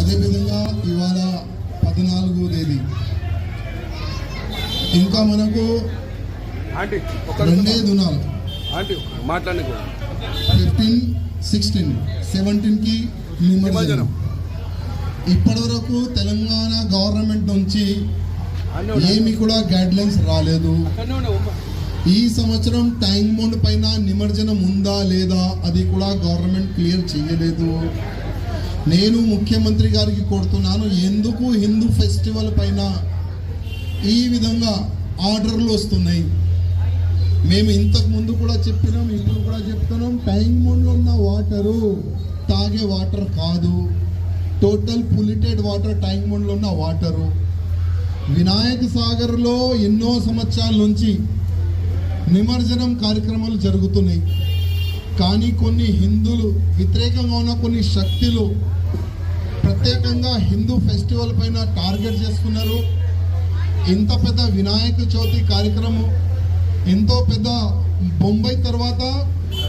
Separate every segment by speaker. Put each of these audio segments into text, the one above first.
Speaker 1: అదేవిధంగా ఇవాళ 14వ తేదీ ఇంకా మనకు 2 దినాలు 15, 16, 17కి నిమజ్జనం. ఇప్పటి వరకు తెలంగాణ గవర్నమెంట్ నుంచి ఏమి కూడా గైడ్లైన్స్ రాలేదు. ఈ సంవత్సరం ట్యాంక్ బండ్ పైన నిమజ్జనం ఉందా లేదా అది కూడా గవర్నమెంట్ క్లియర్ చేయలేదు. నేను ముఖ్యమంత్రి గారికి కోరుతున్నాను, ఎందుకు హిందూ ఫెస్టివల్ పైన ఈ విధంగా ఆర్డర్లు వస్తున్నాయి. మేము ఇంతకు ముందు కూడా చెప్పినాం, ఇప్పుడు కూడా చెప్తున్నాం, ట్యాంక్ బండ్లో ఉన్న వాటరు తాగే వాటర్ కాదు, టోటల్ పొల్యూటెడ్ వాటర్ ట్యాంక్ బండ్లో ఉన్న వాటరు. వినాయక సాగర్లో ఎన్నో సంవత్సరాల నుంచి నిమజ్జనం కార్యక్రమాలు జరుగుతున్నాయి. కానీ కొన్ని హిందువులు వ్యతిరేకంగా ఉన్న కొన్ని శక్తులు ప్రత్యేకంగా హిందూ ఫెస్టివల్ పైన టార్గెట్ చేస్తున్నారు. ఇంత పెద్ద వినాయక చవితి కార్యక్రమం, ఎంతో పెద్ద బొంబాయి తర్వాత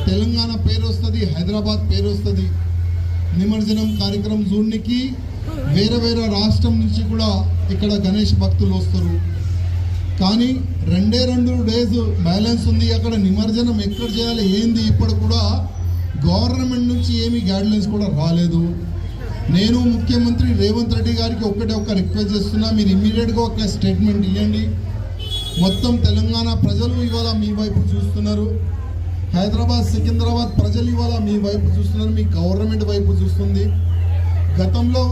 Speaker 1: తెలంగాణ పేరు వస్తుంది, హైదరాబాద్ పేరు వస్తుంది. నిమజ్జనం కార్యక్రమం చూడడానికి వేరే వేరే రాష్ట్రం నుంచి కూడా ఇక్కడ గణేష్ భక్తులు వస్తారు. కానీ 2 డేస్ బ్యాలెన్స్ ఉంది. అక్కడ నిమజ్జనం ఎక్కడ చేయాలి ఏంది ఇప్పుడు కూడా గవర్నమెంట్ నుంచి ఏమీ గైడ్లైన్స్ కూడా రాలేదు. నేను ముఖ్యమంత్రి రేవంత్ రెడ్డి గారికి ఒక రిక్వెస్ట్ చేస్తున్నా, మీరు ఇమ్మీడియట్గా ఒక స్టేట్మెంట్ ఇవ్వండి. మొత్తం తెలంగాణ ప్రజలు ఇవాళ మీ వైపు చూస్తున్నారు, హైదరాబాద్ సికింద్రాబాద్ ప్రజలు ఇవాళ మీ వైపు చూస్తున్నారు, మీ గవర్నమెంట్ వైపు చూస్తుంది. గతంలో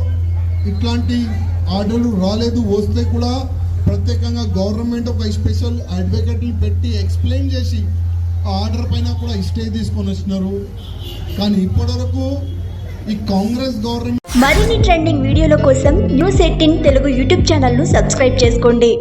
Speaker 1: ఇట్లాంటి ఆర్డర్లు రాలేదు, వస్తే కూడా ప్రత్యేకంగా గవర్నమెంట్ ఒక స్పెషల్ అడ్వకేట్లు పెట్టి ఎక్స్ప్లెయిన్ చేసి ఆ ఆర్డర్ పైన కూడా స్టే తీసుకొని వచ్చినారు. కానీ ఇప్పటివరకు ఈ కాంగ్రెస్ గవర్నమెంట్
Speaker 2: మరిన్ని ట్రెండింగ్ వీడియోల కోసం న్యూస్ 18 తెలుగు యూట్యూబ్ ఛానల్ను సబ్స్క్రైబ్ చేసుకోండి.